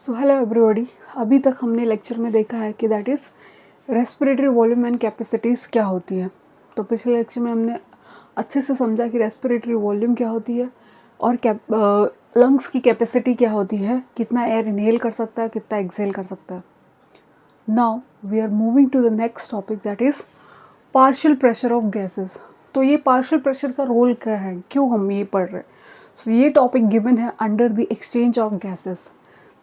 So hello everybody. अभी तक हमने लेक्चर में देखा है कि that is respiratory volume and capacities क्या होती है। तो पिछले लेक्चर में हमने अच्छे से समझा कि रेस्पिरेटरी वॉल्यूम क्या होती है और लंग्स की कैपेसिटी क्या होती है, कितना एयर इनहेल कर सकता है, कितना एक्सहेल कर सकता है। Now we are moving to the next topic that is partial pressure of gases. तो ये पार्शियल प्रेशर का रोल क्या है, क्यों हम ये पढ़ रहे हैं। सो ये टॉपिक गिवन है under the exchange of gases.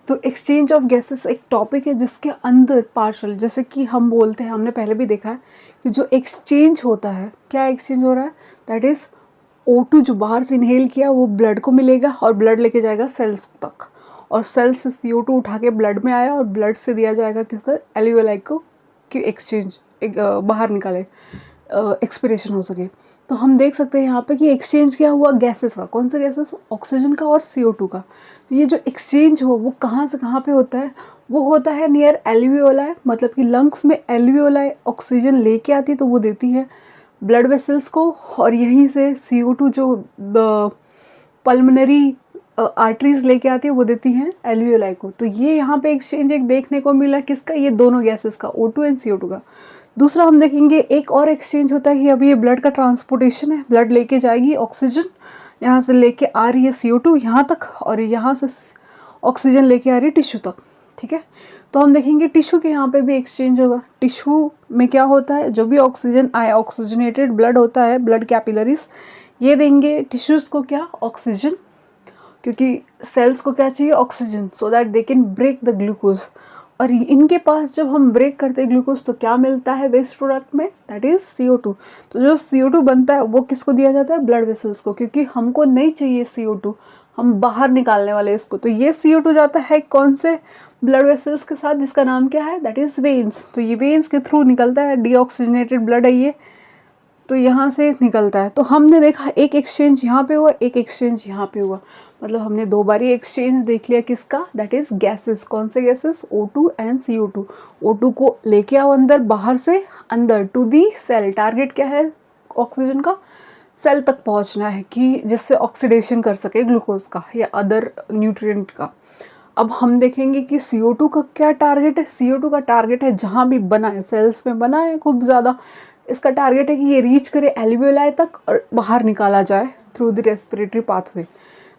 तो एक्सचेंज ऑफ गैसेस एक टॉपिक है जिसके अंदर पार्शियल, जैसे कि हम बोलते हैं, हमने पहले भी देखा है कि जो एक्सचेंज होता है, क्या एक्सचेंज हो रहा है, दैट इज़ O2 जो बाहर से इनहेल किया वो ब्लड को मिलेगा और ब्लड लेके जाएगा सेल्स तक, और सेल्स से CO2 उठा के ब्लड में आया और ब्लड से दिया जाएगा किस तरह, एल्वियोलाई को, कि एक्सचेंज एक बाहर निकाले, एक्सपिरेशन हो सके। तो हम देख सकते हैं यहाँ पे कि एक्सचेंज क्या हुआ गैसेस का। कौन सा गैसेस? ऑक्सीजन का और CO2 का। तो ये जो एक्सचेंज हो वो कहाँ से कहाँ पे होता है? वो होता है नियर एल्वियोलाई, मतलब कि लंग्स में एल्वियोलाई ऑक्सीजन लेके आती है तो वो देती है ब्लड वेसल्स को, और यहीं से CO2 जो पल्मोनरी आर्टरीज लेके आती है वो देती हैं एल्वियोलाई को। तो ये यहाँ पे एक्सचेंज एक देखने को मिला, किसका? ये दोनों गैसेस का, O2 एंड CO2 का। दूसरा हम देखेंगे एक और एक्सचेंज होता है कि अभी ये ब्लड का ट्रांसपोर्टेशन है, ब्लड लेके जाएगी ऑक्सीजन, यहाँ से लेके आ रही है CO2 यहाँ तक, और यहाँ से ऑक्सीजन लेके आ रही है टिश्यू तक। ठीक है, तो हम देखेंगे टिश्यू के यहाँ पे भी एक्सचेंज होगा। टिश्यू में क्या होता है, जो भी ऑक्सीजन आए, ऑक्सीजनेटेड ब्लड होता है, ब्लड कैपिलरीज, ये देंगे टिश्यूज़ को क्या, ऑक्सीजन, क्योंकि सेल्स को क्या चाहिए, oxygen, so that they can break the glucose. और इनके पास जब हम ब्रेक करते हैं ग्लूकोज तो क्या मिलता है वेस्ट प्रोडक्ट में, दैट इज़ CO2। तो जो CO2 बनता है वो किसको दिया जाता है, ब्लड वेसल्स को, क्योंकि हमको नहीं चाहिए CO2, हम बाहर निकालने वाले इसको। तो ये CO2 जाता है कौन से, ब्लड वेसल्स के साथ, जिसका नाम क्या है, दैट इज़ वेन्स। तो ये वेन्स के थ्रू निकलता है, डीऑक्सीजनेटेड ब्लड है ये, तो यहाँ से निकलता है। तो हमने देखा एक एक्सचेंज यहाँ पे हुआ, एक एक्सचेंज यहाँ पे हुआ, मतलब हमने दो बारी एक्सचेंज देख लिया किसका, दैट इज़ गैसेस। कौन से gases? O2 and CO2। O2 को लेके आओ अंदर, बाहर से अंदर, टू दी सेल। टारगेट क्या है ऑक्सीजन का? सेल तक पहुँचना है, कि जिससे ऑक्सीडेशन कर सके ग्लूकोज का या अदर न्यूट्रिएंट का। अब हम देखेंगे कि CO2 का क्या टारगेट है। CO2 का टारगेट है जहाँ भी बना है, सेल्स में बना है खूब ज़्यादा, इसका टारगेट है कि ये रीच करे एल्वियोलाई तक और बाहर निकाला जाए थ्रू द रेस्पिरेटरी पाथवे।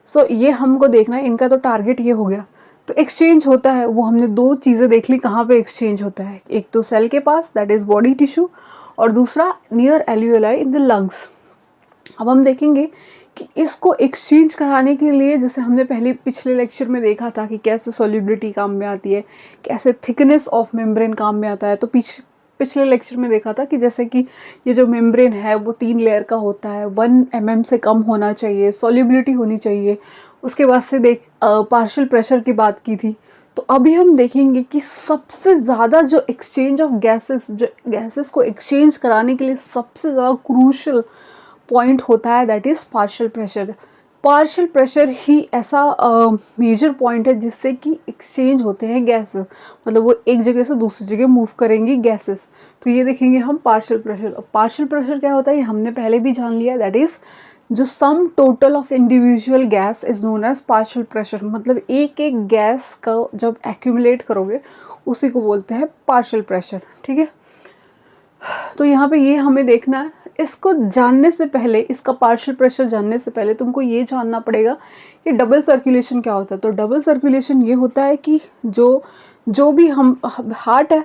सो ये हमको देखना है, इनका तो टारगेट ये हो गया। तो एक्सचेंज होता है, वो हमने दो चीज़ें देख ली कहाँ पे एक्सचेंज होता है, एक तो सेल के पास, दैट इज़ बॉडी टिश्यू, और दूसरा near alveoli in the lungs. अब हम देखेंगे कि इसको एक्सचेंज कराने के लिए, जैसे हमने पहले पिछले लेक्चर में देखा था कि कैसे सॉल्युबिलिटी काम में आती है, कैसे थिकनेस ऑफ मेम्ब्रेन काम में आता है। तो पिछले लेक्चर में देखा था कि जैसे कि ये जो मेम्ब्रेन है वो 3 लेयर का होता है, 1 mm से कम होना चाहिए, सॉल्युबिलिटी होनी चाहिए। उसके बाद से पार्शियल प्रेशर की बात की थी। तो अभी हम देखेंगे कि सबसे ज़्यादा जो एक्सचेंज ऑफ गैसेस, जो गैसेस को एक्सचेंज कराने के लिए सबसे ज़्यादा क्रूशल पॉइंट होता है, that is partial pressure. Partial pressure ही ऐसा मेजर पॉइंट है जिससे कि एक्सचेंज होते हैं गैसेस, मतलब वो एक जगह से दूसरी जगह मूव करेंगी गैसेस। तो ये देखेंगे हम पार्शियल प्रेशर। पार्शियल प्रेशर क्या होता है ये हमने पहले भी जान लिया, दैट इज़ जो sum total of individual gas is known as partial pressure. मतलब एक एक गैस का जब एक्यूमुलेट करोगे उसी को बोलते हैं पार्शियल प्रेशर। ठीक है, तो यहाँ पे ये हमें देखना है। इसको जानने से पहले, इसका पार्शियल प्रेशर जानने से पहले तुमको ये जानना पड़ेगा कि डबल सर्कुलेशन क्या होता है। तो डबल सर्कुलेशन ये होता है कि जो भी हम हार्ट है,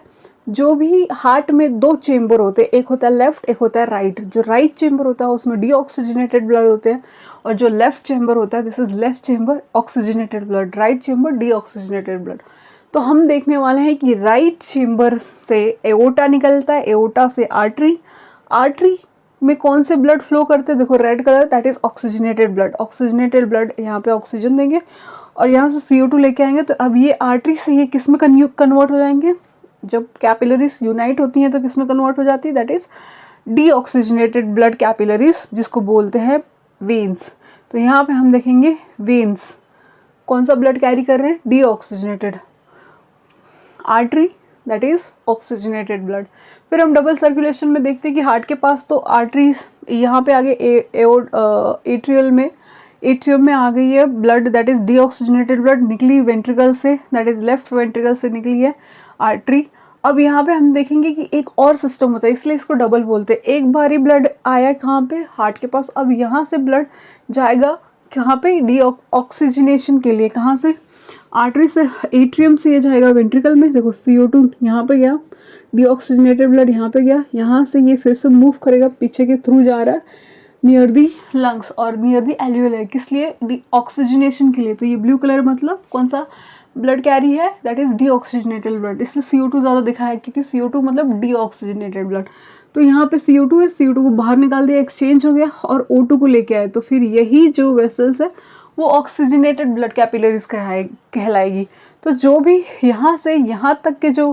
जो भी हार्ट में दो चेंबर होते हैं, एक होता है लेफ्ट, एक होता है राइट। जो राइट चेंबर होता है उसमें डीऑक्सीजनेटेड ब्लड होते हैं, और जो लेफ्ट चेंबर होता है, this is left chamber, oxygenated blood, right chamber deoxygenated blood. तो हम देखने वाले हैं कि राइट चेंबर से एओर्टा निकलता है, एओर्टा से आर्टरी, आर्टरी में कौन से ब्लड फ्लो करते हैं, देखो red colour, that is oxygenated blood. Oxygenated blood यहाँ पे ऑक्सीजन देंगे और यहाँ से CO2 लेके आएंगे। तो अब ये आर्टरी से ये किस में कन्वर्ट हो जाएंगे, जब कैपिलरीज यूनाइट होती हैं तो किस में कन्वर्ट हो जाती है, that is deoxygenated blood capillaries, जिसको बोलते हैं वेन्स। तो यहाँ पे हम देखेंगे वेन्स कौन सा ब्लड कैरी कर रहे हैं, deoxygenated. Artery that is oxygenated blood. फिर हम डबल सर्कुलेशन में देखते हैं कि हार्ट के पास तो आर्टरीज यहाँ पे आगे एट्रियल में एट्रियम में आ गई है blood, that is deoxygenated blood, निकली वेंट्रिकल से, दैट इज लेफ्ट वेंट्रिकल से निकली है आर्टरी। अब यहाँ पे हम देखेंगे कि एक और सिस्टम होता है, इसलिए इसको डबल बोलते हैं। एक बारी ब्लड आया कहाँ पे, हार्ट के पास, अब यहाँ से ब्लड जाएगा कहाँ पे, डीऑक्सीजनेशन के लिए। कहाँ से, आर्टरी से, एट्रियम से ये जाएगा वेंट्रिकल में। देखो CO2 यहाँ पे गया, डीऑक्सीजनेटेड ब्लड यहाँ पे गया, यहाँ से ये फिर से मूव करेगा, पीछे के थ्रू जा रहा है नियर दी लंग्स और नियर दी एल्वियोलाई, किस लिए, ऑक्सीजनेशन के लिए। तो ये ब्लू कलर मतलब कौन सा ब्लड कैरी है, दैट इज डीऑक्सीजनेटेड ब्लड। इसलिए CO2 ज़्यादा दिखा है क्योंकि CO2 मतलब डीऑक्सीजनेटेड ब्लड। तो यहाँ पे CO2 है, CO2 को बाहर निकाल दिया, एक्सचेंज हो गया और O2 को लेके आए, तो फिर यही जो वेसल्स है वो ऑक्सीजनेटेड ब्लड कैपिलरीज कहलाएगी। तो जो भी यहाँ से यहाँ तक के जो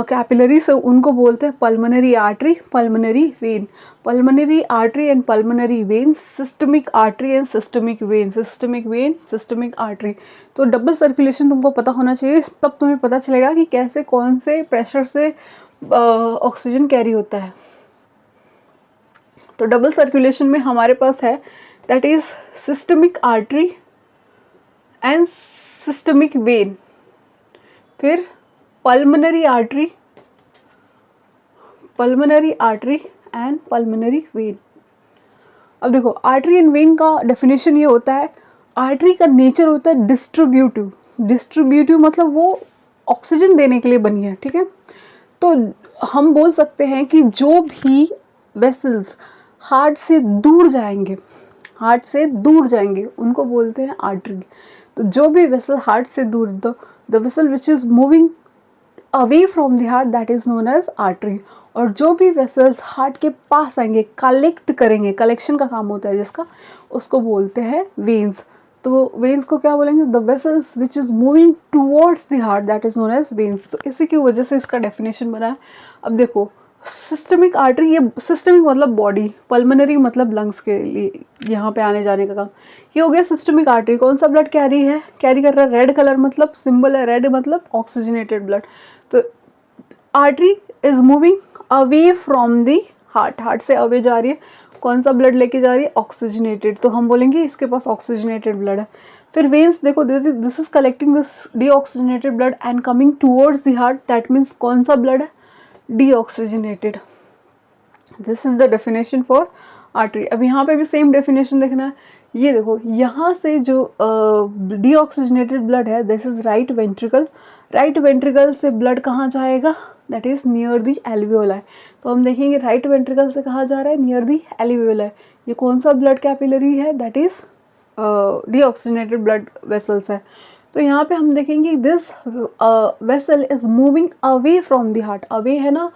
कैपिलरीज है उनको बोलते हैं pulmonary artery, pulmonary vein. Pulmonary artery and pulmonary when, systemic artery and systemic when, systemic when, systemic artery. तो डबल सर्कुलेशन तुमको पता होना चाहिए, तब तुम्हें पता चलेगा कि कैसे कौन से प्रेशर से ऑक्सीजन कैरी होता है। तो डबल सर्कुलेशन में हमारे पास है that is systemic artery and systemic vein, फिर pulmonary artery, pulmonary artery and pulmonary vein. अब देखो आर्टरी एंड वेन का डेफिनेशन ये होता है, आर्टरी का नेचर होता है डिस्ट्रीब्यूटिव, डिस्ट्रीब्यूटिव मतलब वो ऑक्सीजन देने के लिए बनी है, ठीक है। तो हम बोल सकते हैं कि जो भी वेसल्स हार्ट से दूर जाएंगे, हार्ट से दूर जाएंगे उनको बोलते हैं आर्टरी। तो जो भी वेसल हार्ट से दूर, the vessel which is moving away from the heart that is known as artery. और जो भी वेसल्स हार्ट के पास आएंगे, कलेक्ट करेंगे, कलेक्शन का काम होता है जिसका, उसको बोलते हैं वेन्स। तो वेन्स को क्या बोलेंगे, the vessels which is moving towards the heart that is known as veins. तो इसी की वजह से इसका डेफिनेशन बना है। अब देखो सिस्टमिक आर्टरी, ये सिस्टमिक मतलब बॉडी, पल्मोनरी मतलब लंग्स के लिए यहाँ पे आने जाने का काम, ये हो गया सिस्टमिक आर्टरी। कौन सा ब्लड कैरी है, कैरी कर रहा है, रेड कलर मतलब सिंबल है रेड मतलब ऑक्सीजनेटेड ब्लड। तो artery is moving away from the heart, heart से अवे जा रही है, कौन सा ब्लड लेके जा रही है, ऑक्सीजनेटेड। तो हम बोलेंगे इसके पास ऑक्सीजनेटेड ब्लड है। फिर वेन्स देखो, this is collecting this deoxygenated blood and coming towards the heart, that means कौन सा ब्लड है, deoxygenated. This is the definition for artery. अब यहाँ पे भी सेम डेफिनेशन देखना है। ये देखो यहाँ से जो डीऑक्सीजनेटेड ब्लड है, this is right ventricle, right ventricle से ब्लड कहाँ जाएगा, that is near the alveoli. तो हम देखेंगे राइट वेंट्रिकल से कहाँ जा रहा है, नियर दी एल्वियोलाई। ये कौन सा ब्लड कैपिलरी है, that is deoxygenated blood vessels है। तो यहाँ पे हम देखेंगे this vessel is moving away from the heart, away है ना,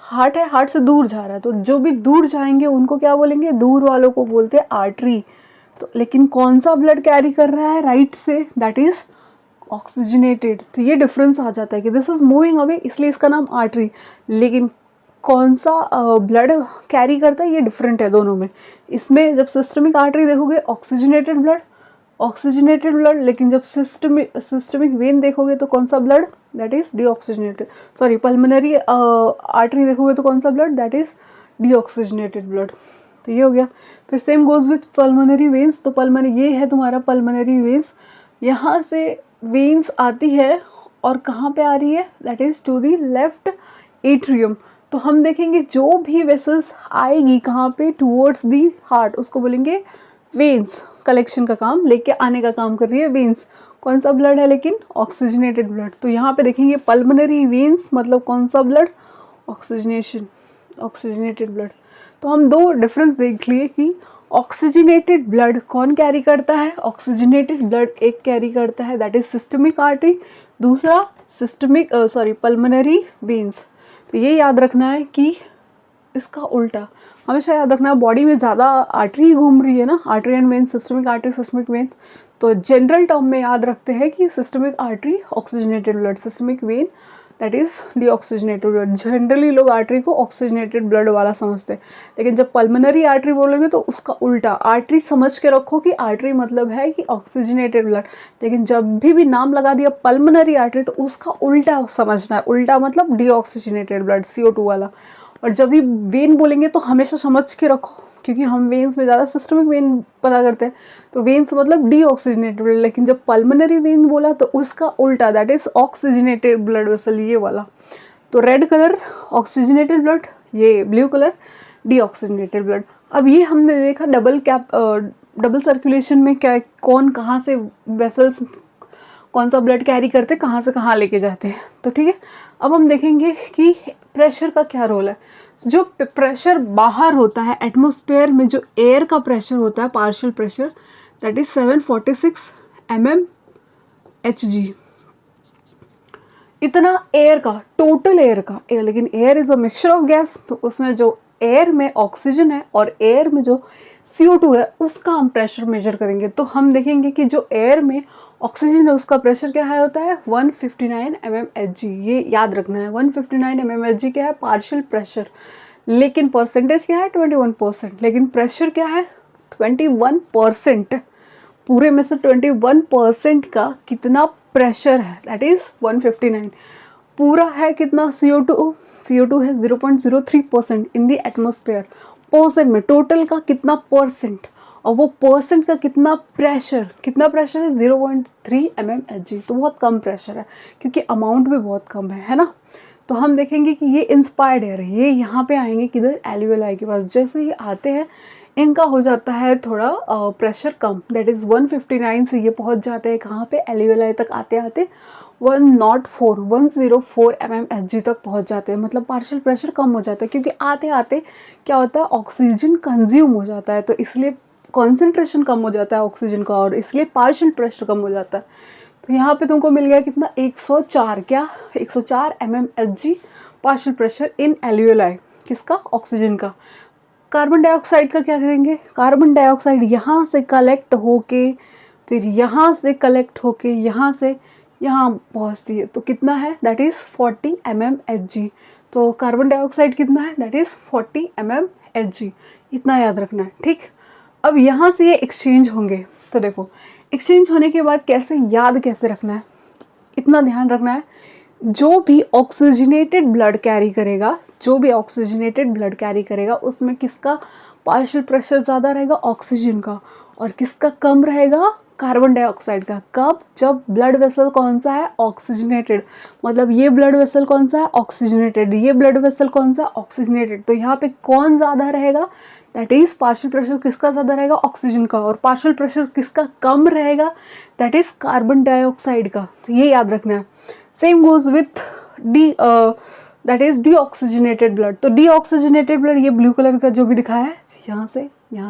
हार्ट है, हार्ट से दूर जा रहा है। तो जो भी दूर जाएंगे उनको क्या बोलेंगे, दूर वालों को बोलते हैं आर्टरी। तो लेकिन कौन सा ब्लड कैरी कर रहा है राइट से, दैट इज ऑक्सीजनेटेड। तो ये डिफरेंस आ जाता है कि दिस इज मूविंग अवे, इसलिए इसका नाम आर्टरी, लेकिन कौन सा ब्लड कैरी करता है ये डिफरेंट है दोनों में। इसमें जब सिस्टमिक आर्टरी देखोगे ऑक्सीजनेटेड ब्लड, ऑक्सीजनेटेड ब्लड, लेकिन जब सिस्टमिक वेन देखोगे तो कौन सा blood, that is deoxygenated. Sorry, pulmonary artery देखोगे तो कौन सा blood, that is deoxygenated blood. तो ये हो गया। फिर same goes with pulmonary veins. तो पल्मोनरी, ये है तुम्हारा पल्मोनरी वेन्स, यहाँ से वेन्स आती है और कहाँ पे आ रही है, that is to the left atrium. तो हम देखेंगे जो भी वेसल्स आएगी कहाँ पे, टूवर्ड्स दी हार्ट, उसको बोलेंगे वेन्स। कलेक्शन का काम, लेके आने का काम कर रही है वेन्स। कौन सा ब्लड है लेकिन, ऑक्सीजनेटेड ब्लड। तो यहाँ पे देखेंगे पल्मोनरी वेन्स मतलब कौन सा ब्लड, ऑक्सीजनेशन, ऑक्सीजनेटेड ब्लड। तो हम दो डिफरेंस देख लिए कि ऑक्सीजनेटेड ब्लड कौन कैरी करता है, ऑक्सीजनेटेड ब्लड एक कैरी करता है दैट इज सिस्टमिक आर्टरी, दूसरा सिस्टमिक पल्मोनरी वेन्स। तो ये याद रखना है कि इसका उल्टा हमेशा याद रखना है, बॉडी में ज़्यादा आर्टरी ही घूम रही है ना, artery and veins, systemic artery, systemic veins. तो जनरल टर्म में याद रखते हैं कि systemic artery oxygenated blood, systemic when that is deoxygenated blood. Generally लोग आर्टरी को ऑक्सीजनेटेड ब्लड वाला समझते हैं, लेकिन जब पल्मोनरी आर्टरी बोलोगे तो उसका उल्टा, आर्टरी समझ के रखो कि आर्टरी मतलब है कि ऑक्सीजनेटेड ब्लड, लेकिन जब भी नाम लगा दिया पल्मोनरी आर्टरी तो उसका उल्टा समझना है, उल्टा मतलब डीऑक्सीजनेटेड ब्लड, CO2 वाला। और जब भी वेन बोलेंगे तो हमेशा समझ के रखो क्योंकि हम वेन्स में ज़्यादा सिस्टमिक वेन पता करते हैं, तो वेन्स मतलब डीऑक्सीजनेटेड ब्लड, लेकिन जब पल्मोनरी वेन बोला तो उसका उल्टा, that is oxygenated blood vessel, ये वाला। तो रेड कलर ऑक्सीजनेटेड ब्लड, ये ब्लू कलर डीऑक्सीजनेटेड ब्लड। अब ये हमने देखा डबल सर्कुलेशन में क्या कौन कहाँ से वेसल्स कौन सा ब्लड कैरी करते, कहाँ से कहाँ लेके जाते हैं। तो ठीक है, अब हम देखेंगे कि प्रेशर का क्या रोल है। जो प्रेशर बाहर होता है एटमॉस्फेयर में, जो एयर का प्रेशर होता है, partial pressure, that is 746 mmHg। इतना एयर का, टोटल एयर का, लेकिन air is a mixture of gas, तो उसमें जो एयर में ऑक्सीजन है और एयर में जो CO2 है उसका हम प्रेशर मेजर करेंगे। तो हम देखेंगे कि जो एयर में ऑक्सीजन है उसका प्रेशर क्या है होता है 159 mmHg। ये याद रखना है, 159 mmHg क्या है, पार्शियल प्रेशर। लेकिन परसेंटेज क्या है 21%, लेकिन प्रेशर क्या है 21%। पूरे में से 21% का कितना प्रेशर है, दैट इज 159। पूरा है कितना CO2 है 0.03% इन द एटमॉस्फेयर। परसेंट में टोटल का कितना परसेंट, और वो परसेंट का कितना प्रेशर है 0.3 mmHg। तो बहुत कम प्रेशर है क्योंकि अमाउंट भी बहुत कम है ना। तो हम देखेंगे कि ये इंस्पायर्ड एयर है, ये यहाँ पे आएंगे किधर, एल्वियोलाई के पास। जैसे ही आते हैं इनका हो जाता है थोड़ा प्रेशर कम, दैट इज़ 159 से ये पहुँच जाते हैं कहाँ पे, एल्वियोलाई तक आते आते 104 mmHg तक पहुँच जाते हैं। मतलब पार्शियल प्रेशर कम हो जाता है क्योंकि आते आते क्या होता है, ऑक्सीजन कंज्यूम हो जाता है, तो इसलिए कॉन्सेंट्रेशन कम हो जाता है ऑक्सीजन का, और इसलिए पार्शियल प्रेशर कम हो जाता है। तो यहाँ पे तुमको मिल गया कितना 104, क्या 104 mmHg partial pressure in alveoli, किसका, ऑक्सीजन का। कार्बन डाइऑक्साइड का क्या करेंगे, कार्बन डाइऑक्साइड यहाँ से कलेक्ट होके फिर यहाँ से कलेक्ट होके यहाँ से यहाँ पहुँचती है, तो कितना है, दैट इज़ 40 mmHg। तो कार्बन डाइऑक्साइड कितना है, दैट इज़ 40 mmHg, इतना याद रखना है। ठीक, अब यहाँ से ये एक्सचेंज होंगे, तो देखो एक्सचेंज होने के बाद कैसे रखना है, इतना ध्यान रखना है। जो भी ऑक्सीजनेटेड ब्लड कैरी करेगा उसमें किसका पार्शियल प्रेशर ज़्यादा रहेगा, ऑक्सीजन का, और किसका कम रहेगा, कार्बन डाइऑक्साइड का। कब, जब ब्लड वेसल कौन सा है, ऑक्सीजनेटेड। मतलब ये ब्लड वेसल कौन सा है, ऑक्सीजनेटेड, ये ब्लड वेसल कौन सा, ऑक्सीजनेटेड। तो यहाँ पे कौन ज़्यादा रहेगा, दैट इज़ पार्शियल प्रेशर किसका ज़्यादा रहेगा, ऑक्सीजन का, और पार्शियल प्रेशर किसका कम रहेगा, दैट इज़ कार्बन डाइऑक्साइड का। तो ये याद रखना है। Same goes with that is deoxygenated blood. तो डीऑक्सीजनेटेड ब्लड ये ब्लू कलर का जो भी दिखाया है, यहाँ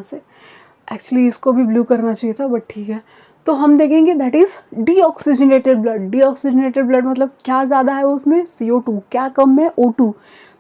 से एक्चुअली इसको भी ब्लू करना चाहिए था बट ठीक है। तो हम देखेंगे दैट इज़ डीऑक्सीजनेटेड ब्लड मतलब क्या ज़्यादा है उसमें, CO2, क्या कम है, O2।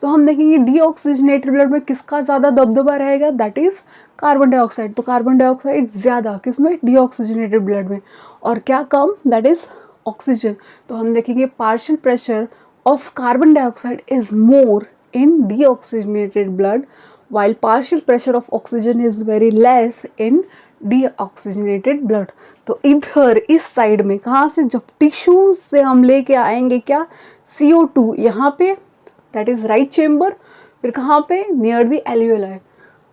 तो हम देखेंगे डीऑक्सीजनेटेड ब्लड में किसका ज़्यादा दबदबा रहेगा, दैट इज़ कार्बन डाइऑक्साइड। तो कार्बन डाइऑक्साइड ज़्यादा किसमें, डीऑक्सीजनेटेड ब्लड में, और क्या कम, दैट इज़ ऑक्सीजन। तो हम देखेंगे partial pressure of carbon dioxide is more in deoxygenated blood while partial pressure of oxygen is very less in deoxygenated blood। तो इधर इस साइड में कहाँ से, जब टिश्यूज से हम लेके आएंगे क्या, CO2 यहाँ पे, दैट इज राइट चेम्बर, फिर कहाँ पे, नियर द एल्वियोलाई।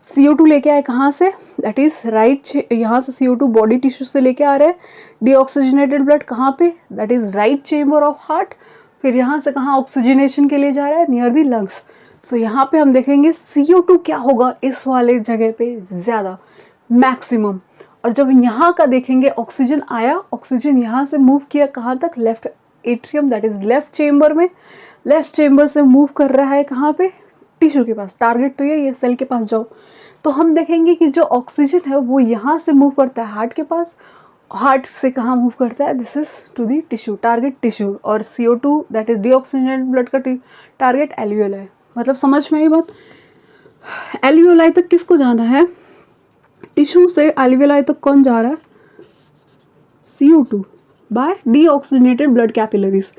CO2 लेके आए कहाँ से, दैट इज राइट, यहाँ से CO2 बॉडी टिश्यू से लेके आ रहे हैं। डीऑक्सीजनेटेड ब्लड कहाँ पे, that is right chamber of heart. फिर यहाँ से कहाँ ऑक्सीजनेशन के लिए जा रहा है, नियर दी लंग्स। सो यहाँ पे हम देखेंगे CO2 क्या होगा इस वाले जगह पे ज़्यादा, मैक्सिमम। और जब यहाँ का देखेंगे ऑक्सीजन आया, ऑक्सीजन यहाँ से मूव किया कहाँ तक, left atrium, that is left chamber में। लेफ्ट चेम्बर से मूव कर रहा है कहाँ पे, टिश्यू के पास। टारगेट तो ये सेल के पास जाओ। तो हम देखेंगे कि जो ऑक्सीजन है वो यहाँ से मूव करता है हार्ट के पास, हार्ट से कहाँ मूव करता है, this is to the tissue, target tissue. और CO2 that is deoxygenated blood का टारगेट एल्वियोलाई। मतलब समझ में आई बात, एल्वियोलाई तक किसको जाना है, टिश्यू से एल्वियोलाई तक कौन जा रहा है, CO2 by deoxygenated blood capillaries.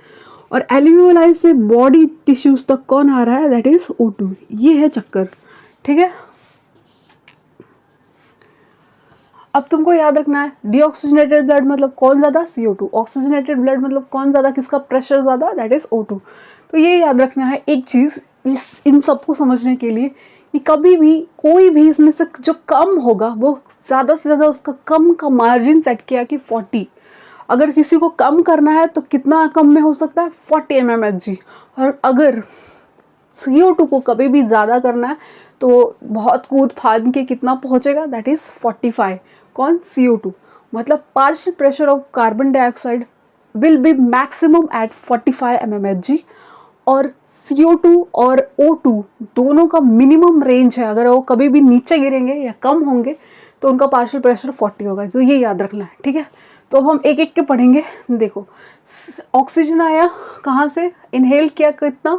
और एल्वियोलाई से बॉडी टिश्यूज तक कौन आ रहा है, दैट इज O2। ये है चक्कर, ठीक है। अब तुमको याद रखना है डीऑक्सीजनेटेड ब्लड मतलब कौन ज़्यादा, CO2। ऑक्सीजनेटेड ब्लड मतलब कौन ज़्यादा, किसका प्रेशर ज़्यादा, दैट इज़ O2। तो ये याद रखना है एक चीज़ इन सबको समझने के लिए कि कभी भी कोई भी इसमें से जो कम होगा वो ज़्यादा से ज़्यादा उसका कम का मार्जिन सेट किया कि 40। अगर किसी को कम करना है तो कितना कम में हो सकता है 40 mmHg। और अगर CO2 को कभी भी ज़्यादा करना है तो बहुत कूद फाद के कितना पहुँचेगा, दैट इज़ 45। कौन? CO2। मतलब partial pressure of carbon dioxide will be maximum at 45 mmHg। और CO2 और O2 दोनों का मिनिमम रेंज है, अगर वो कभी भी नीचे गिरेंगे या कम होंगे तो उनका पार्शियल प्रेशर 40 होगा। तो ये याद रखना है, ठीक है। तो अब हम एक एक के पढ़ेंगे। देखो, ऑक्सीजन आया कहाँ से? इनहेल किया कितना?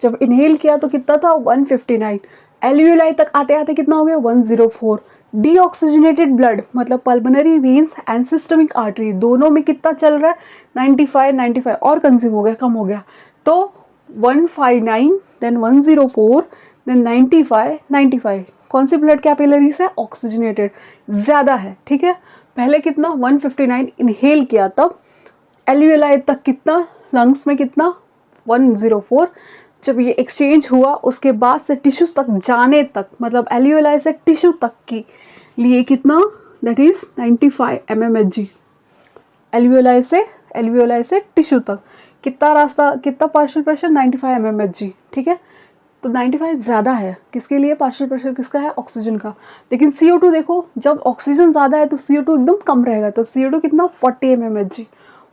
जब इनहेल किया तो कितना था? 159। एल्वियोलाई तक आते आते कितना हो गया? 104। डीऑक्सीजनेटेड ब्लड मतलब pulmonary veins and systemic artery दोनों में कितना चल रहा है? 95 और कंज्यूम हो गया, कम हो गया। तो 159 देन 104 देन 95। कौन सी ब्लड कैपिलरीज है? ऑक्सीजनेटेड, ज़्यादा है, ठीक है। पहले कितना? 159 इनहेल किया, तब एल्वियोलाई तक कितना? लंग्स में कितना? 104। जब ये एक्सचेंज हुआ उसके बाद से टिश्यूज तक जाने तक, मतलब एल्वियोलाई से टिश्यू तक की लिए कितना? That is 95 mmHg। एल्वियोलाई से टिश्यू तक कितना रास्ता, कितना पार्शियल प्रेशर? 95 mmHg, ठीक है। तो 95 ज़्यादा है, किसके लिए? पार्शियल प्रेशर किसका है? ऑक्सीजन का। लेकिन CO2 देखो, जब ऑक्सीजन ज़्यादा है तो CO2 एकदम कम रहेगा। तो CO2 कितना? 40 mmHg।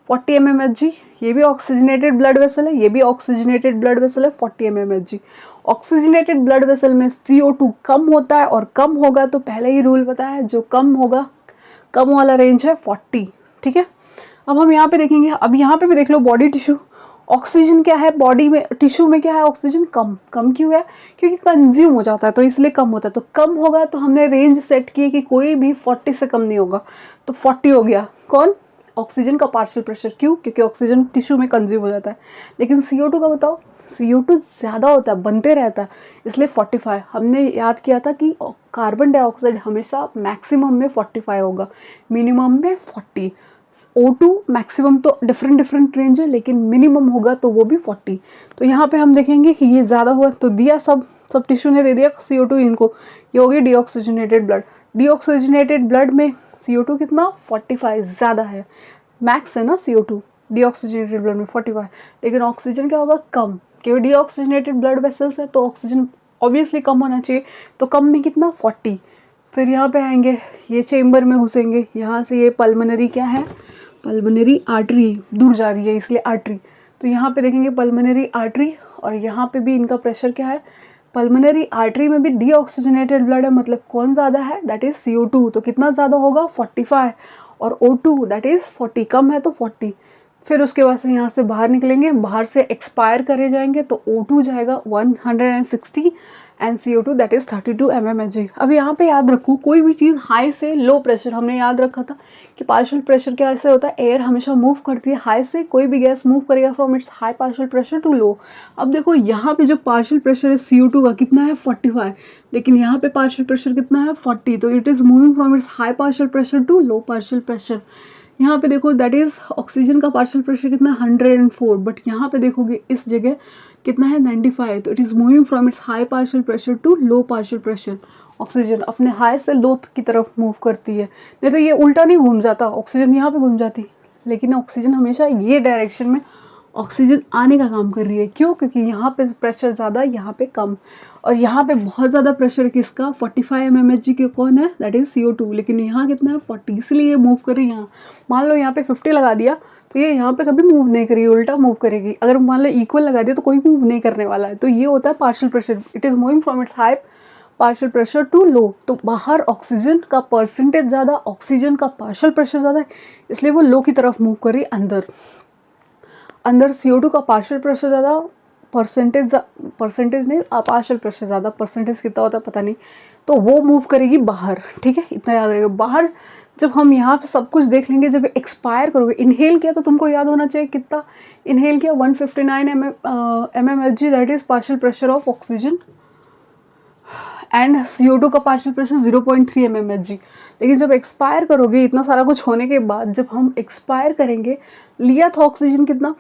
40 mmHg, ये भी ऑक्सीजनेटेड ब्लड वेसल है, ये भी ऑक्सीजनेटेड ब्लड वेसल है, 40 mmHg। ऑक्सीजनेटेड ब्लड वेसल में CO2 कम होता है, और कम होगा तो पहले ही रूल बताया है, जो कम होगा, कम वाला रेंज है 40, ठीक है। अब हम यहाँ पे देखेंगे, अब यहाँ पे भी देख लो बॉडी टिश्यू, ऑक्सीजन क्या है बॉडी में, टिश्यू में क्या है? ऑक्सीजन कम। कम क्यों है? क्योंकि कंज्यूम हो जाता है, तो इसलिए कम होता है। तो कम होगा तो हमने रेंज सेट की कि कोई भी 40 से कम नहीं होगा, तो 40 हो गया। कौन? ऑक्सीजन का पार्शियल प्रेशर। क्यों? क्योंकि ऑक्सीजन टिश्यू में कंज्यूम हो जाता है। लेकिन CO2 का बताओ, CO2 ज़्यादा होता है, बनते रहता है, इसलिए 45। हमने याद किया था कि कार्बन डाइऑक्साइड हमेशा मैक्सिमम में 45 होगा, मिनिमम में 40। O2 मैक्सिमम तो डिफरेंट रेंज है, लेकिन मिनिमम होगा तो वो भी 40। तो यहाँ पे हम देखेंगे कि ये ज़्यादा हुआ तो दिया, सब टिश्यू ने दे दिया CO2 इनको, ये हो गई डीऑक्सीजनेटेड ब्लड। डीऑक्सीजनेटेड ब्लड में CO2 कितना? 45, ज़्यादा है, मैक्स है ना CO2 डीऑक्सीजनेटेड ब्लड में 45। लेकिन ऑक्सीजन क्या होगा? कम, क्योंकि डीऑक्सीजनेटेड ब्लड वेसल्स है तो ऑक्सीजन ऑब्वियसली कम होना चाहिए। तो कम में कितना? 40। फिर यहाँ पे आएंगे, ये चेम्बर में घुसेंगे, यहाँ से ये पल्मोनरी क्या है? पल्मोनरी आर्टरी, दूर जा रही है इसलिए आर्टरी। तो यहाँ पे देखेंगे पल्मोनरी आर्टरी, और यहाँ पे भी इनका प्रेशर क्या है? पल्मोनरी आर्टरी में भी डीऑक्सीजनेटेड ब्लड है, मतलब कौन ज़्यादा है? That is CO2। तो कितना ज़्यादा होगा? 45। और O2 दैट इज़ 40, कम है तो 40। फिर उसके बाद से यहाँ से बाहर निकलेंगे, बाहर से एक्सपायर करे जाएंगे तो O2 जाएगा 160 and CO2 that is 32 mmHg। अब यहाँ पे याद रखूँ, कोई भी चीज़ हाई से लो प्रेशर, हमने याद रखा था कि पार्शियल प्रेशर क्या ऐसे होता है, एयर हमेशा मूव करती है हाई से, कोई भी गैस मूव करेगा from its high partial pressure to low. अब देखो यहाँ पे जो पार्शियल प्रेशर है CO2 का कितना है? 45। लेकिन यहाँ पे पार्शियल प्रेशर कितना है? 40। तो it is moving from its high partial pressure to low partial pressure. यहाँ पे देखो दैट इज़ ऑक्सीजन का पार्शियल प्रेशर कितना है? 104। बट यहाँ पे देखोगे इस जगह कितना है? 95। तो it is moving from its high partial pressure to low partial pressure. Oxygen अपने हाई से लो की तरफ मूव करती है, नहीं तो ये उल्टा नहीं घूम जाता, ऑक्सीजन यहाँ पे घूम जाती। लेकिन ऑक्सीजन हमेशा ये डायरेक्शन में ऑक्सीजन आने का काम कर रही है। क्यों? क्योंकि यहाँ पे प्रेशर ज़्यादा, यहाँ पे कम। और यहाँ पे बहुत ज़्यादा प्रेशर किसका? 45 mmHg के कौन है? That is CO2। लेकिन यहाँ कितना है? 40, इसलिए ये मूव कर रही है। यहाँ मान लो यहाँ पे 50 लगा दिया तो ये यहाँ पे कभी मूव नहीं करेगी, उल्टा मूव करेगी। अगर मान लो इक्वल लगा दिया तो कोई मूव नहीं करने वाला है। तो ये होता है partial pressure, it is moving from its high partial pressure to low. तो बाहर ऑक्सीजन का परसेंटेज ज़्यादा, ऑक्सीजन का पार्शियल प्रेशर ज़्यादा है, इसलिए वो लो की तरफ मूव कर रही है। अंदर CO2 का पार्शियल प्रेशर ज़्यादा, परसेंटेज नहीं, पार्शियल प्रेशर ज़्यादा, परसेंटेज कितना होता है पता नहीं, तो वो मूव करेगी बाहर, ठीक है। इतना याद रहेगा। बाहर जब हम यहाँ पे सब कुछ देख लेंगे, जब एक्सपायर करोगे, इनहेल किया तो तुमको याद होना चाहिए कितना इनहेल किया? 159 mmHg, that is partial pressure of oxygen, and CO2 का पार्शियल प्रेशर 0.3 mmHg। लेकिन जब एक्सपायर करोगे, इतना सारा कुछ होने के बाद जब हम एक्सपायर करेंगे, लिया था ऑक्सीजन कितना?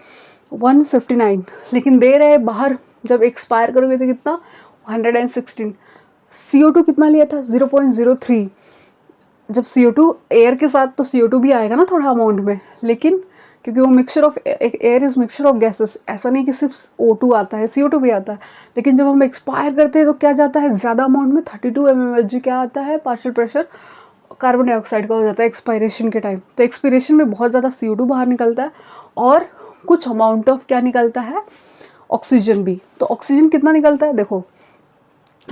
159, लेकिन दे रहे बाहर, जब एक्सपायर करोगे तो कितना? 116। CO2 कितना लिया था 0.03। जब CO2 एयर के साथ तो CO2 भी आएगा ना थोड़ा अमाउंट में, लेकिन क्योंकि वो mixture of air is mixture of gases, ऐसा नहीं कि सिर्फ O2 आता है, CO2 भी आता है। लेकिन जब हम एक्सपायर करते हैं तो क्या जाता है ज़्यादा अमाउंट में, 32 mmHg क्या आता है पार्शियल प्रेशर कार्बन डाइऑक्साइड का हो जाता है एक्सपायरेशन के टाइम। तो एक्सपायरेशन में बहुत ज़्यादा CO2 बाहर निकलता है और कुछ अमाउंट ऑफ क्या निकलता है, ऑक्सीजन भी। तो ऑक्सीजन कितना निकलता है देखो,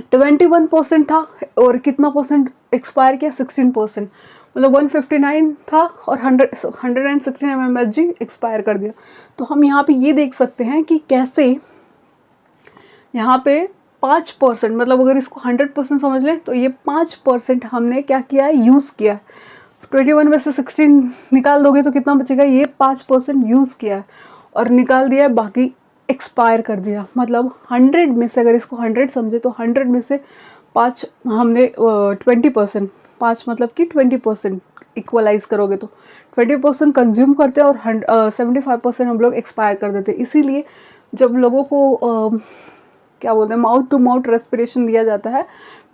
21% था और कितना परसेंट एक्सपायर किया, 16%, मतलब 159 था और 116 mmHg एक्सपायर कर दिया। तो हम यहाँ पे ये देख सकते हैं कि कैसे यहाँ पे 5%, मतलब अगर इसको 100% समझ लें तो ये 5% हमने क्या किया है, यूज़ किया है। 21 में से 16 निकाल दोगे तो कितना बचेगा, ये 5% यूज़ किया है और निकाल दिया है, बाकी एक्सपायर कर दिया। मतलब 100 में से, अगर इसको 100 समझे तो 100 में से 5 हमने 20%, 5 मतलब कि 20% इक्वलाइज करोगे तो 20% कंज्यूम करते हैं और 75% हम लोग एक्सपायर कर देते हैं। इसीलिए जब लोगों को क्या बोलते हैं, माउथ टू माउथ रेस्पिरेशन दिया जाता है,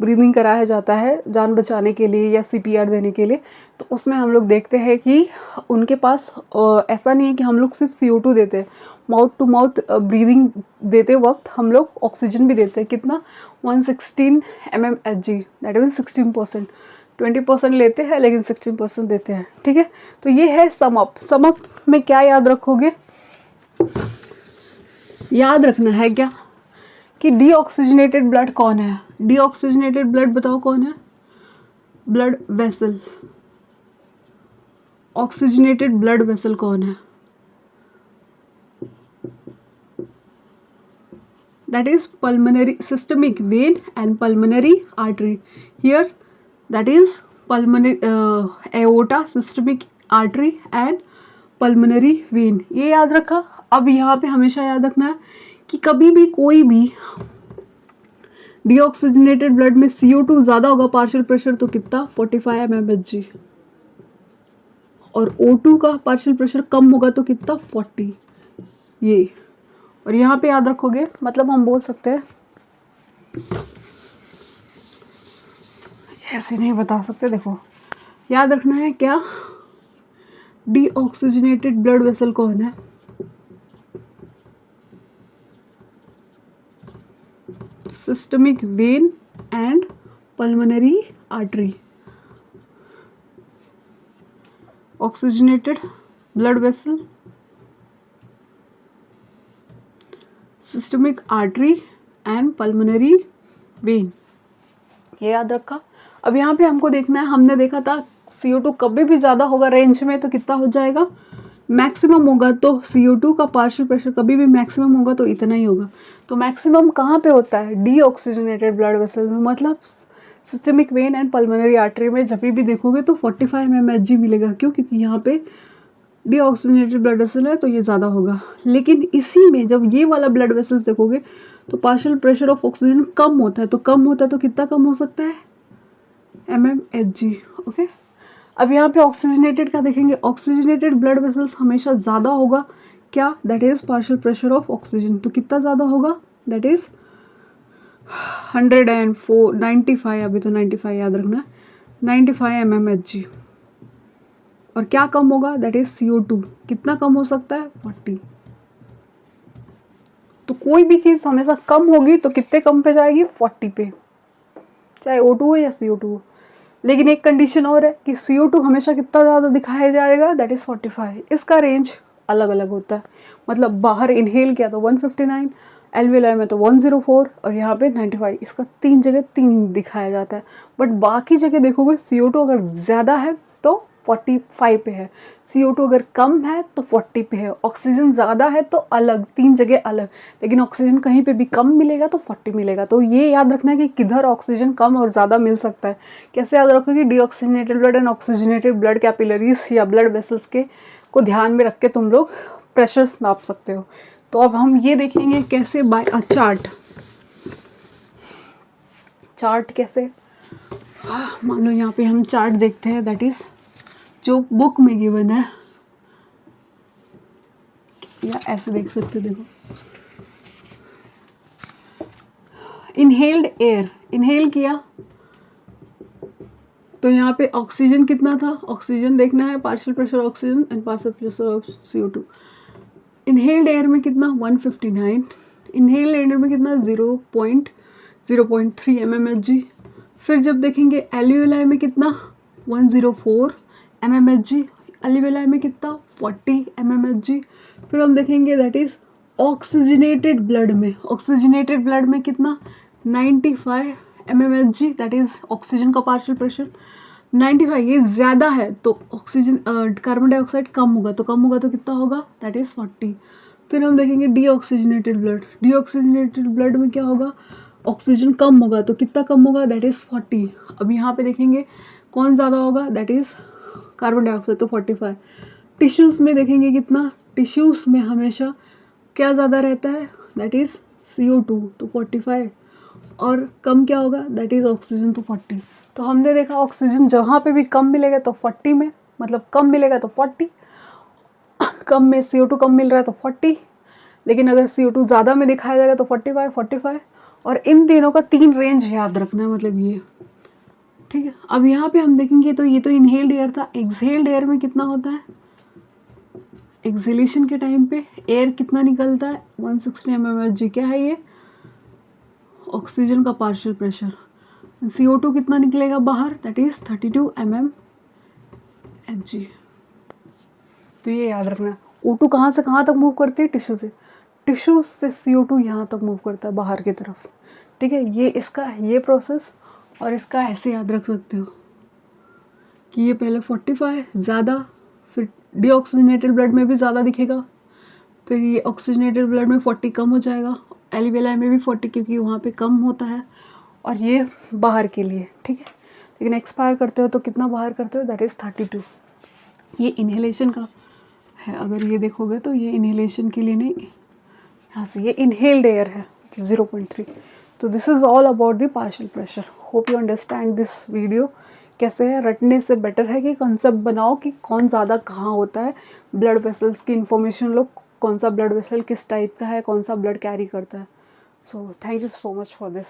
ब्रीदिंग कराया जाता है जान बचाने के लिए या CPR देने के लिए, तो उसमें हम लोग देखते हैं कि उनके पास ऐसा नहीं है कि हम लोग सिर्फ CO2 देते हैं, माउथ टू माउथ ब्रीदिंग देते वक्त हम लोग ऑक्सीजन भी देते हैं। कितना, 116 mmHg, दैट मीन 16%। 20% लेते हैं लेकिन 16% देते हैं, ठीक है। तो ये है सम अप। सम अप में क्या याद रखोगे, याद रखना है क्या कि डीऑक्सीजनेटेड ब्लड कौन है। डीऑक्सीजनेटेड ब्लड बताओ कौन है, blood vessel. Oxygenated blood vessel कौन है, that is pulmonary systemic vein and pulmonary artery. Here that is pulmonary aorta, systemic artery and pulmonary vein. ये याद रखा। अब यहाँ पे हमेशा याद रखना है कि कभी भी कोई भी डीऑक्सीजनेटेड ब्लड में CO2 ज़्यादा होगा पार्शियल प्रेशर तो कितना, 45 mmHg, और O2 का पार्शियल प्रेशर कम होगा तो कितना, 40। ये और यहाँ पे याद रखोगे, मतलब हम बोल सकते हैं, ऐसे नहीं बता सकते, देखो याद रखना है क्या, डीऑक्सीजनेटेड ब्लड वेसल कौन है, systemic when and pulmonary artery. Oxygenated blood vessel, systemic artery and pulmonary when, ये याद रखा। अब यहाँ पे हमको देखना है, हमने देखा था CO2 कभी भी ज़्यादा होगा रेंज में तो कितना हो जाएगा, मैक्सिमम होगा। तो CO2 का पार्शियल प्रेशर कभी भी मैक्सिमम होगा तो इतना ही होगा। तो मैक्सिमम कहाँ पे होता है, डीऑक्सीजनेटेड ब्लड वेसल में, मतलब systemic when and pulmonary artery में जब भी देखोगे तो 45 mmHg मिलेगा। क्यों, क्योंकि यहाँ पे डीऑक्सीजनेटेड ब्लड वेसल है तो ये ज़्यादा होगा। लेकिन इसी में जब ये वाला ब्लड वेसल्स देखोगे तो पार्शियल प्रेशर ऑफ ऑक्सीजन कम होता है, तो कम होता है तो कितना कम हो सकता है, mmHg। ओके, अब यहाँ पे ऑक्सीजनेटेड का देखेंगे, ऑक्सीजनेटेड ब्लड वेसल्स हमेशा ज़्यादा होगा क्या, that is partial pressure of oxygen. तो कितना ज़्यादा होगा, दैट इज़ 104 95, अभी तो 95 याद रखना, 95 mmHg। और क्या कम होगा, दैट इज CO2। कितना कम हो सकता है, 40। तो कोई भी चीज़ हमेशा कम होगी तो कितने कम पे जाएगी, 40 पे, चाहे O2 हो या CO2 हो। लेकिन एक कंडीशन और है कि CO2 हमेशा कितना ज़्यादा दिखाया जाएगा, दैट इज़ 45। इसका रेंज अलग अलग होता है, मतलब बाहर इनहेल किया तो 159, एल्वियोलाई में तो 104 और यहाँ पे 95। इसका 3 जगह 3 दिखाया जाता है। बट बाकी जगह देखोगे CO2 अगर ज़्यादा है तो 45 पे है, CO2 अगर कम है तो 40 पे है, ऑक्सीजन ज़्यादा है तो अलग, 3 जगह अलग। लेकिन ऑक्सीजन कहीं पे भी कम मिलेगा तो 40 मिलेगा। तो ये याद रखना है कि किधर ऑक्सीजन कम और ज़्यादा मिल सकता है। कैसे याद रखोगे, deoxygenated blood and oxygenated blood capillaries या ब्लड वेसल्स के को ध्यान में रख के तुम लोग प्रेशर्स नाप सकते हो। तो अब हम ये देखेंगे कैसे, बाय अ चार्ट। चार्ट कैसे, मान लो यहाँ पे हम चार्ट देखते हैं, दैट इज जो बुक में गिवन है, या ऐसे देख सकते हो। देखो इनहेल्ड एयर, इनहेल किया तो यहाँ पे ऑक्सीजन कितना था, ऑक्सीजन देखना है, partial pressure oxygen and partial pressure of CO2। Inhaled air में कितना 159, इनहेल्ड एयर में कितना 0.3 mmHg। फिर जब देखेंगे एल्वियोलाई में कितना 104 mmHg, एल्वियोलाई में कितना 40 mmHg। फिर हम देखेंगे दैट इज ऑक्सीजनेटेड ब्लड में, ऑक्सीजनेटेड ब्लड में कितना 95 mmHg, दैट इज ऑक्सीजन का पार्शियल प्रेशर 95, ये ज़्यादा है तो ऑक्सीजन कार्बन डाइऑक्साइड कम होगा, तो कम होगा तो कितना होगा दैट इज़ 40। फिर हम देखेंगे डीऑक्सीजनेटेड ब्लड, डीऑक्सीजनेटेड ब्लड में क्या होगा, ऑक्सीजन कम होगा तो कितना कम होगा दैट इज़ 40। अब यहाँ पे देखेंगे कौन ज़्यादा होगा दैट इज़ कार्बन डाइऑक्साइड, तो 45। टिश्यूज़ में देखेंगे कितना, टिश्यूज़ में हमेशा क्या ज़्यादा रहता है दैट इज़ CO2, तो 45, और कम क्या होगा दैट इज़ ऑक्सीजन, तो 40। तो हमने देखा ऑक्सीजन जहाँ पे भी कम मिलेगा तो 40 में, मतलब कम मिलेगा तो 40, कम में CO2 कम मिल रहा है तो 40, लेकिन अगर CO2 ज़्यादा में दिखाया जाएगा तो 45। और इन तीनों का 3 रेंज याद रखना है, मतलब ये ठीक है। अब यहाँ पे हम देखेंगे तो ये तो इनहेल्ड एयर था, एक्सहेल्ड एयर में कितना होता है, एक्सहेलेशन के टाइम पे एयर कितना निकलता है 160 mmHg। क्या है ये, ऑक्सीजन का पार्शियल प्रेशर। CO2 कितना निकलेगा बाहर दैट इज 32 mmHg। तो ये याद रखना, O2 कहाँ से कहाँ तक मूव करती है, टिश्यू से, टिश्यू से CO2 यहाँ तक मूव करता है बाहर की तरफ, ठीक है। ये इसका ये प्रोसेस, और इसका ऐसे याद रख सकते हो कि ये पहले 45 ज़्यादा, फिर डीऑक्सीजनेटेड ब्लड में भी ज़्यादा दिखेगा, फिर ये ऑक्सीजनेटेड ब्लड में 40 कम हो जाएगा, एल्वियोलाई में भी 40 क्योंकि वहाँ पे कम होता है, और ये बाहर के लिए, ठीक है। लेकिन एक्सपायर करते हो तो कितना बाहर करते हो दैट इज़ 32। ये इन्हेलेशन का है, अगर ये देखोगे तो ये इन्हेलेशन के लिए नहीं, यहाँ से ये इनहेल्ड एयर है 0.3। तो this is all about the partial pressure. Hope you understand this video. कैसे है, रटने से बेटर है कि कॉन्सेप्ट बनाओ कि कौन ज़्यादा कहाँ होता है, ब्लड वेसल्स की इन्फॉर्मेशन लो, कौन सा ब्लड वेसल किस टाइप का है, कौन सा ब्लड कैरी करता है। So thank you so much for this.